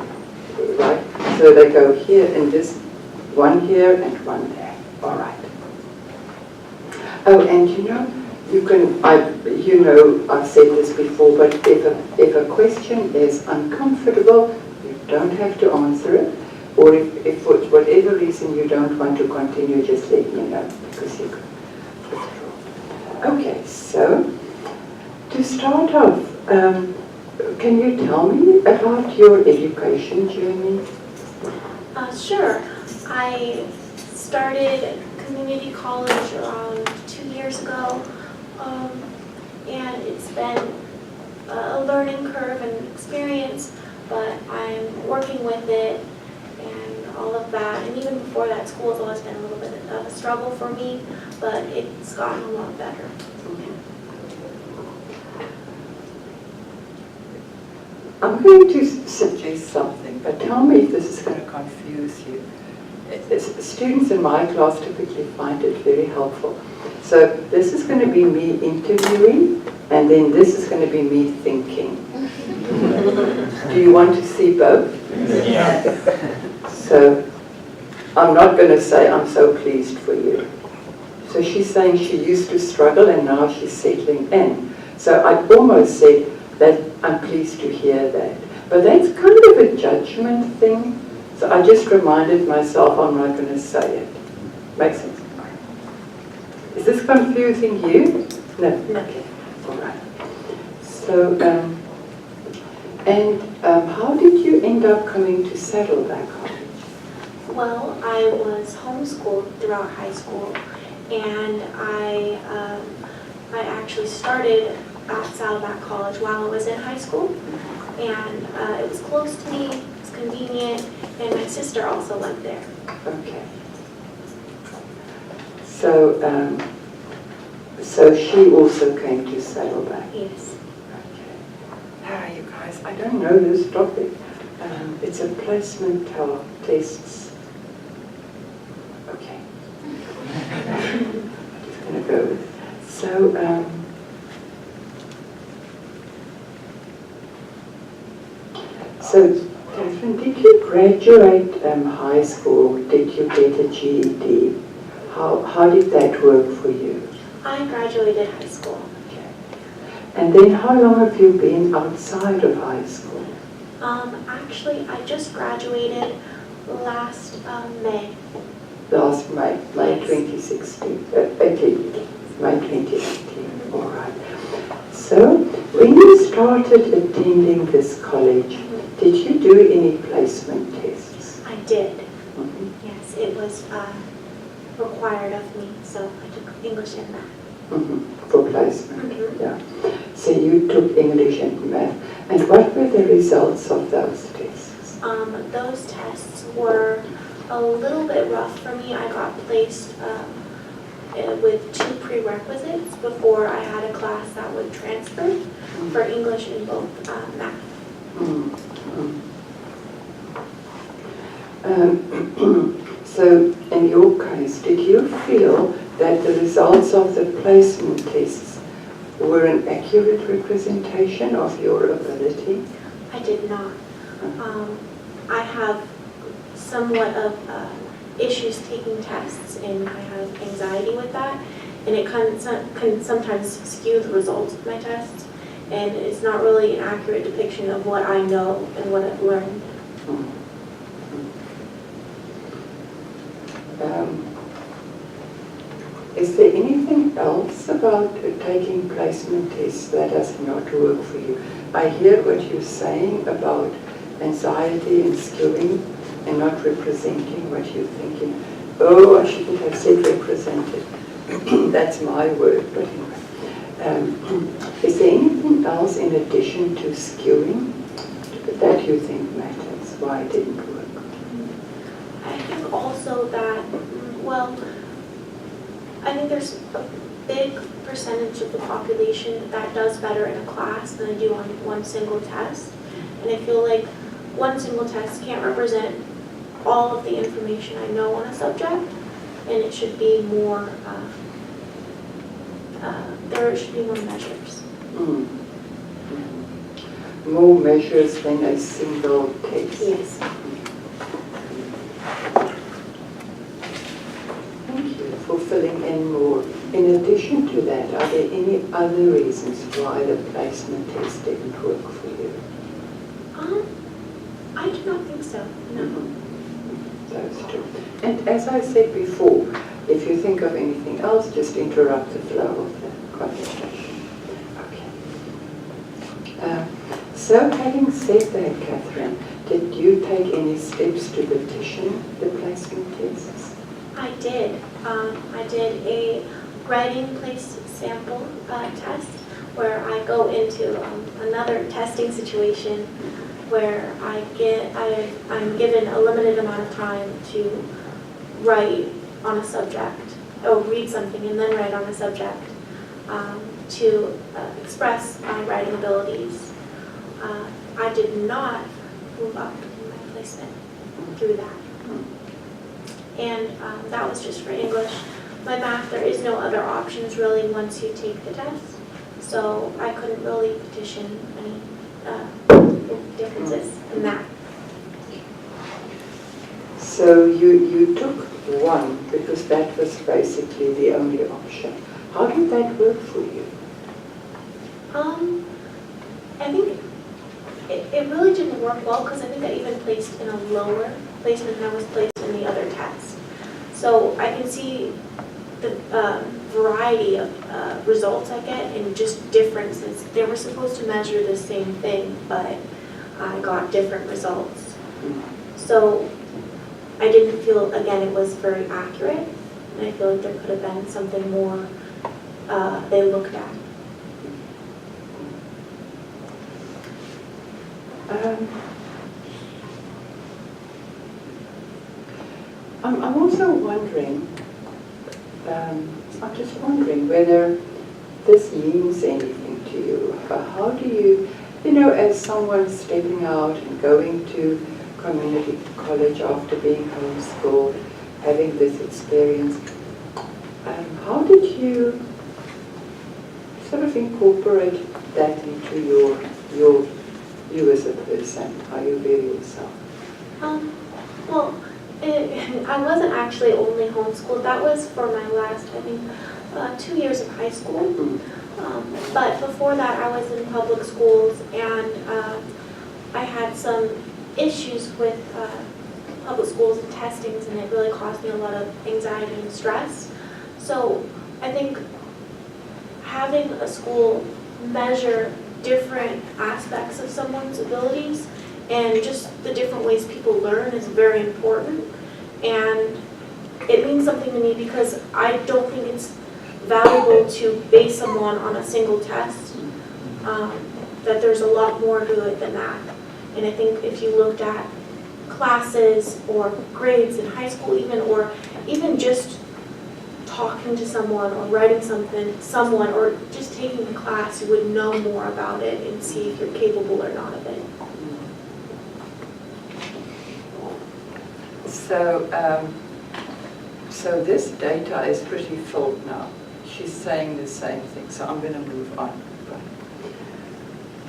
right? So they go here, and this one here and one there. All right. Oh, and you know, you can, I've said this before, but if a question is uncomfortable, you don't have to answer it. Or if for whatever reason you don't want to continue, just let me know, because you can withdraw. Okay, so to start off, can you tell me about your education journey? Sure. I started community college around 2 years ago, and it's been a learning curve and experience, but I'm working with it and all of that. And even before that, school has always been a little bit of a struggle for me, but it's gotten a lot better. I'm going to suggest something, but tell me if this is going to confuse you. Students in my class typically find it very helpful. So this is going to be me interviewing, and then this is going to be me thinking. Do you want to see both? Yeah. So I'm not going to say I'm so pleased for you. So she's saying she used to struggle and now she's settling in. So I almost said that I'm pleased to hear that. But that's kind of a judgment thing. So I just reminded myself I'm not going to say it. Makes sense? Is this confusing you? No. Okay. All right. So, how did you end up coming to Saddleback College? Well, I was homeschooled throughout high school, and I actually started at Saddleback College while I was in high school, and it was close to me, it was convenient, and my sister also went there. Okay. So, so she also came to Saddleback. Yes. Okay. You guys, I don't know this topic. It's a placement tests. Okay. I'm just going to go with it. So, Catherine, did you graduate high school? Did you get a GED? How did that work for you? I graduated high school. Okay. And then how long have you been outside of high school? Actually, I just graduated last May. Last May 2016, May 2018, all right. So, when you started attending this college, did you do any placement tests? I did. Mm-hmm. Yes, it was required of me, so I took English and math. Mm-hmm. For placement, Mm-hmm. yeah. So you took English and math. And what were the results of those tests? Those tests were a little bit rough for me. I got placed with 2 prerequisites before I had a class that would transfer for English and both math. So, in your case, did you feel that the results of the placement tests were an accurate representation of your ability? I did not. I have somewhat of issues taking tests, and I have anxiety with that, and it can sometimes skew the results of my tests, and it's not really an accurate depiction of what I know and what I've learned. Is there anything else about taking placement tests that does not work for you? I hear what you're saying about anxiety and skewing and not representing what you're thinking. Oh, I shouldn't have said represented. That's my word, but anyway. Is there anything else in addition to skewing that you think matters? Why it didn't work? I think also that, well, I think there's a big percentage of the population that does better in a class than they do on one single test. And I feel like one single test can't represent all of the information I know on a subject, and it should be more, there should be more measures. More measures than a single test. Yes. Thank you for filling in more. In addition to that, are there any other reasons why the placement test didn't work for you? I do not think so, no. Those two. And as I said before, if you think of anything else, just interrupt the flow of the conversation. Okay. So having said that, Catherine, did you take any steps to petition the placement tests? I did. I did a writing place sample test where I go into another testing situation where I'm given a limited amount of time to write on a subject, or read something and then write on a subject to express my writing abilities. I did not move up in my placement through that. And that was just for English. My math, there is no other options really once you take the test. So I couldn't really petition any differences in that. So you took one because that was basically the only option. How did that work for you? I think it really didn't work well because I think I even placed in a lower placement than I was placed in the other test. So I can see the variety of results I get and just differences. They were supposed to measure the same thing, but I got different results. So I didn't feel, again, it was very accurate, and I feel like there could have been something more they looked at. I'm also wondering, I'm just wondering whether this means anything to you. How do you know, as someone stepping out and going to community college after being homeschooled, having this experience, how did you sort of incorporate that into you as a person, how you view yourself? Well, I wasn't actually only homeschooled. That was for my last, I think, 2 years of high school. But before that, I was in public schools, and I had some issues with public schools and testings, and it really caused me a lot of anxiety and stress. So I think having a school measure different aspects of someone's abilities and just the different ways people learn is very important. And it means something to me because I don't think it's valuable to base someone on a single test, that there's a lot more to it than that. And I think if you looked at classes or grades in high school even, or even just talking to someone or writing someone or just taking a class, you would know more about it and see if you're capable or not of it. So this data is pretty filled now. She's saying the same thing, so I'm going to move on.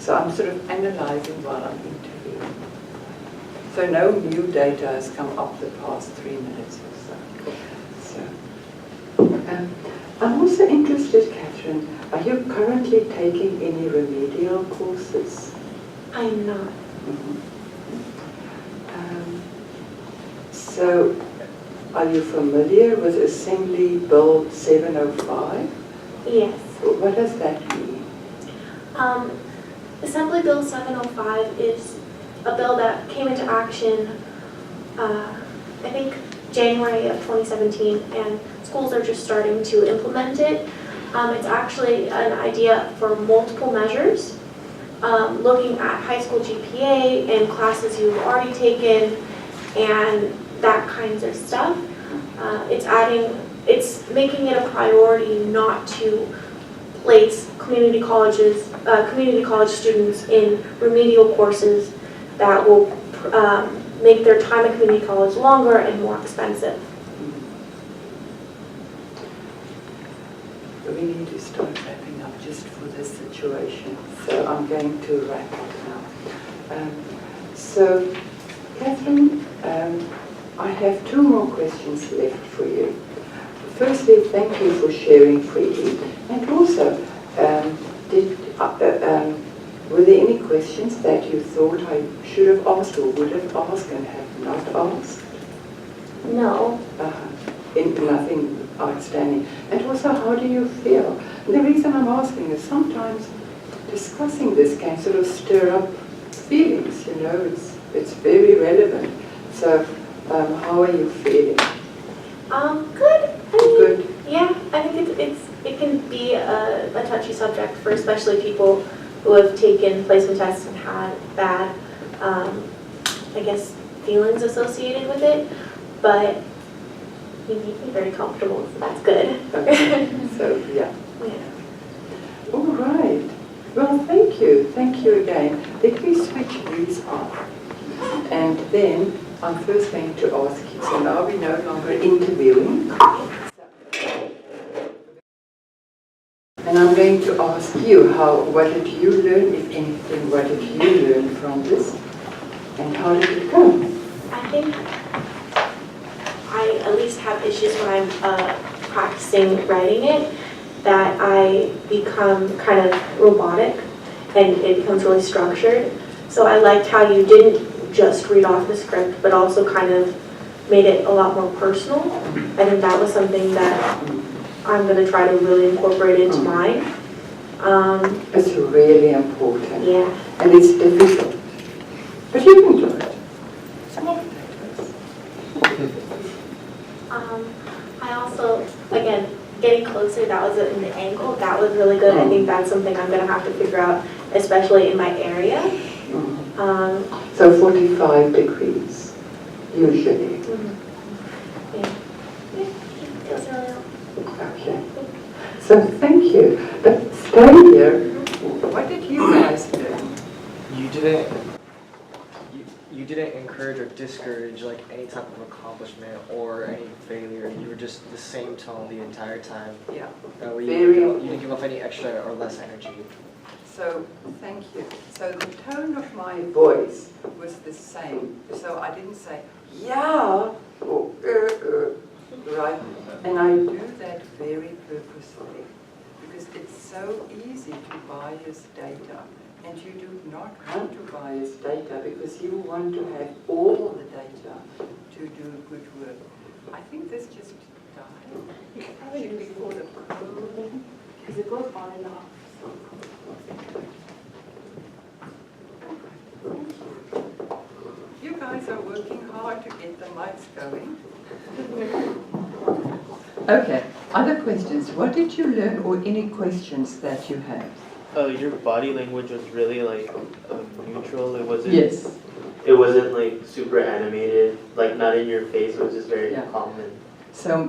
So I'm sort of analyzing while I'm interviewing. So no new data has come up the past 3 minutes or so. I'm also interested, Catherine, are you currently taking any remedial courses? I'm not. So, are you familiar with Assembly Bill 705? Yes. What does that mean? Assembly Bill 705 is a bill that came into action, I think, January of 2017, and schools are just starting to implement it. It's actually an idea for multiple measures, looking at high school GPA and classes you've already taken and that kinds of stuff. It's making it a priority not to place community college students in remedial courses that will make their time at community college longer and more expensive. We need to start wrapping up just for this situation. So I'm going to wrap up now. So, Catherine, I have 2 more questions left for you. Firstly, thank you for sharing freely. And also, were there any questions that you thought I should have asked or would have asked and have not asked? No. Nothing outstanding. And also, how do you feel? The reason I'm asking is sometimes discussing this can sort of stir up feelings, you know, it's very relevant. So, how are you feeling? Good. Good. Yeah, I think it can be a touchy subject for especially people who have taken placement tests and had bad, I guess, feelings associated with it. But you make me very comfortable, so that's good. Okay. So, yeah. All right. Well, thank you. Thank you again. Let me switch these off. And then I'm first going to ask you, so now we're no longer interviewing. And I'm going to ask you, what did you learn, if anything, what did you learn from this? And how did it go? I think I at least have issues when I'm practicing writing it, that I become kind of robotic and it becomes really structured. So I liked how you didn't just read off the script, but also kind of made it a lot more personal. I think that was something that I'm gonna try to really incorporate into mine. It's really important. Yeah. And it's difficult. But you can do it. Small potatoes. I also, again, getting closer, that was in the angle, that was really good. I think that's something I'm gonna have to figure out, especially in my area. So 45 degrees, usually. Okay. So thank you. But stay here. What did you guys do? You didn't encourage or discourage like any type of accomplishment or any failure. You were just the same tone the entire time. Yeah. You didn't give off any extra or less energy. So, thank you. So the tone of my voice was the same. So I didn't say, yeah, or right? And I do that very purposefully because it's so easy to bias data. And you do not want to bias data because you want to have all the data to do good work. I think this just died. Probably before the code, because it was on and off. You guys are working hard to get the mics going. Okay, other questions. What did you learn or any questions that you have? Your body language was really like neutral. It wasn't. Yes. It wasn't like super animated, like not in your face. It was just very calm. And so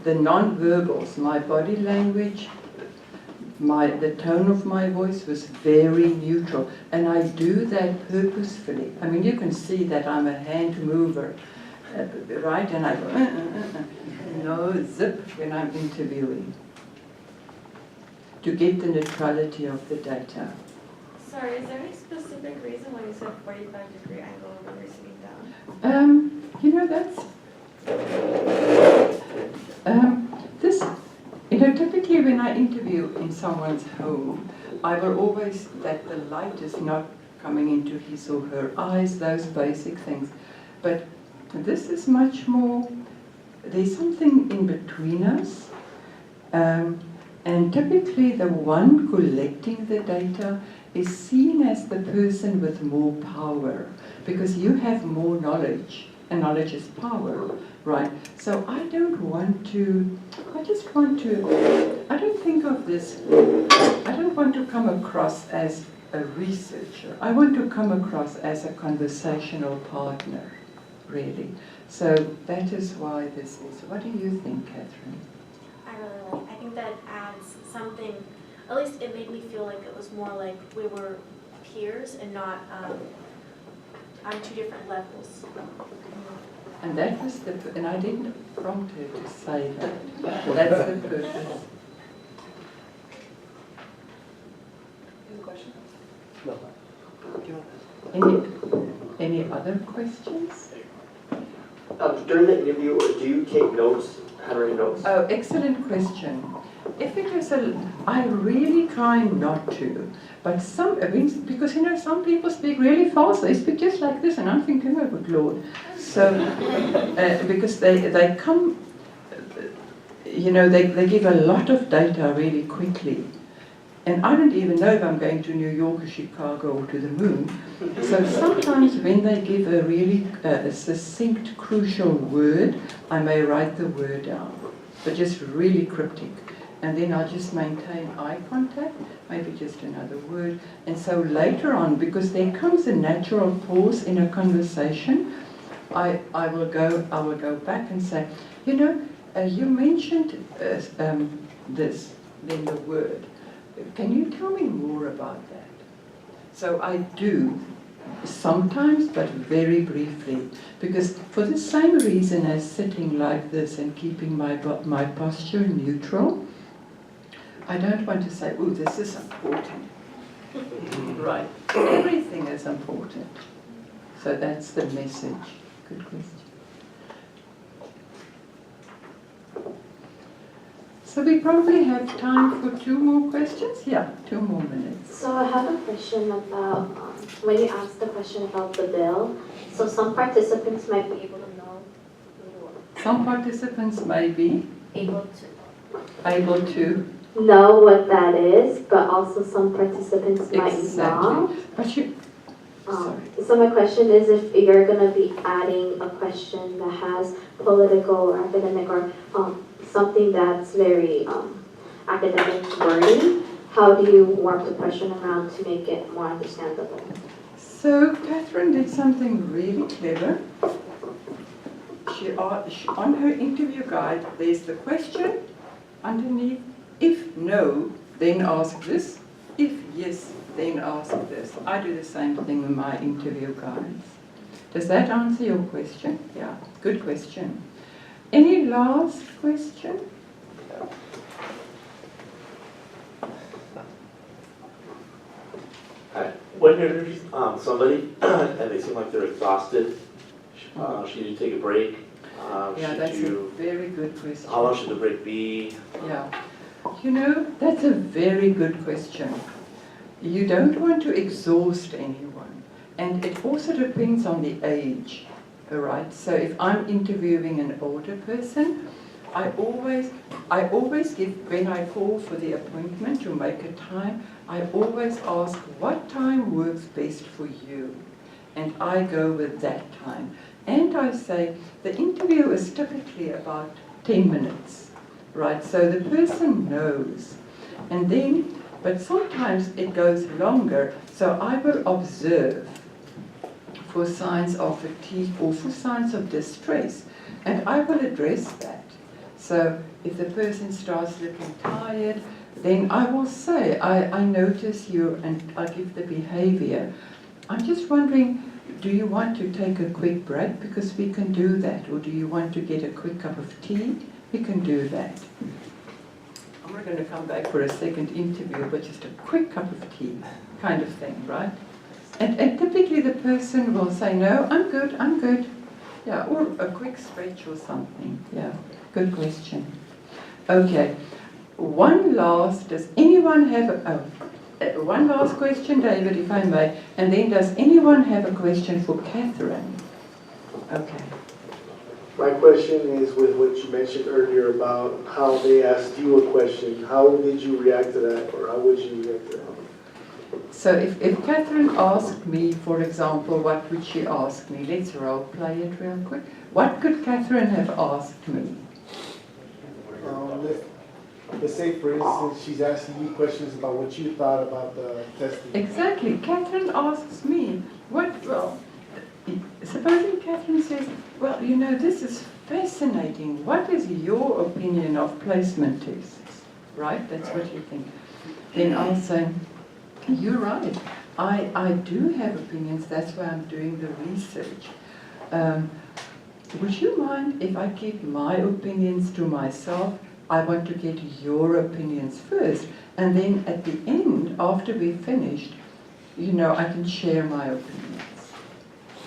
the non-verbals, my body language, the tone of my voice was very neutral, and I do that purposefully. I mean, you can see that I'm a hand mover, right? And I go no zip when I'm interviewing, to get the neutrality of the data. Sorry, is there any specific reason why you said 45-degree angle when you're sitting down? You know, that's this. You know, typically when I interview in someone's home, I will always that the light is not coming into his or her eyes, those basic things. But this is much more. There's something in between us. And typically the one collecting the data is seen as the person with more power because you have more knowledge, and knowledge is power, right? So I don't think of this, I don't want to come across as a researcher. I want to come across as a conversational partner, really. So that is why this is. What do you think, Catherine? I think that adds something, at least it made me feel like it was more like we were peers and not on two different levels. And that was and I didn't prompt her to say that. That's the purpose. Any question? No. Any other questions? During the interview, do you take notes? Handwritten notes? Oh, excellent question. If it is I really try not to, but because you know, some people speak really fast, they speak just like this, and I'm thinking, oh good Lord. So, because they come, you know, they give a lot of data really quickly. And I don't even know if I'm going to New York or Chicago or to the moon. So sometimes when they give a really succinct, crucial word, I may write the word down, but just really cryptic. And then I'll just maintain eye contact, maybe just another word. And so later on, because there comes a natural pause in a conversation, I will go back and say, you know, you mentioned this, then the word. Can you tell me more about that? So I do, sometimes, but very briefly, because for the same reason as sitting like this and keeping my posture neutral, I don't want to say, oh, this is important. Right, everything is important. So that's the message. Good question. So we probably have time for 2 more questions. Yeah, 2 more minutes. So I have a question about, when you asked the question about the bill, so some participants might be able to know more. Some participants may be Able to. able to know what that is, but also some participants might not. But you, So my question is, if you're going to be adding a question that has political or academic or something that's very academic wordy, how do you warp the question around to make it more understandable? So Catherine did something really clever. She, on her interview guide, there's the question underneath. If no, then ask this. If yes, then ask this. I do the same thing with my interview guides. Does that answer your question? Yeah, good question. Any last question? When you interview somebody and they seem like they're exhausted, should you take a break? Yeah, that's a very good question. How long should the break be? Yeah, you know, that's a very good question. You don't want to exhaust anyone, and it also depends on the age, all right? So if I'm interviewing an older person, I always give, when I call for the appointment to make a time, I always ask what time works best for you, and I go with that time. And I say the interview is typically about 10 minutes, right? So the person knows, and then, but sometimes it goes longer, so I will observe for signs of fatigue or for signs of distress, and I will address that. So if the person starts looking tired, then I will say, I notice you, and I give the behavior. I'm just wondering, do you want to take a quick break? Because we can do that. Or do you want to get a quick cup of tea? We can do that. I'm not going to come back for a second interview, but just a quick cup of tea kind of thing, right? And typically the person will say, no, I'm good, I'm good. Yeah, or a quick stretch or something. Yeah, good question. Okay, does anyone have one last question, David, if I may, and then does anyone have a question for Catherine? Okay. My question is with what you mentioned earlier about how they asked you a question. How did you react to that, or how would you react to that? So if Catherine asked me, for example, what would she ask me? Let's role play it real quick. What could Catherine have asked me? Let's say, for instance, she's asking you questions about what you thought about the testing. Exactly. Catherine asks me, supposing Catherine says, well, you know, this is fascinating. What is your opinion of placement tests? Right? That's what you think. Then I'll say, you're right. I do have opinions. That's why I'm doing the research. Would you mind if I keep my opinions to myself? I want to get your opinions first, and then at the end, after we've finished, you know, I can share my opinions,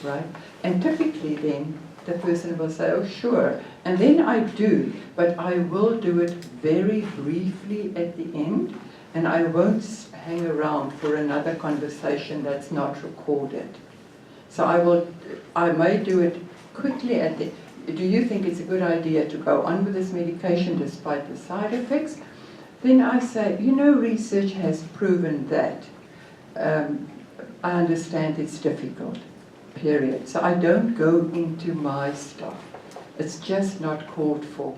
right? And typically then, the person will say, oh sure, and then I do, but I will do it very briefly at the end, and I won't hang around for another conversation that's not recorded. So I may do it quickly at the do you think it's a good idea to go on with this medication despite the side effects? Then I say, you know, research has proven that. I understand it's difficult, period. So I don't go into my stuff. It's just not called for.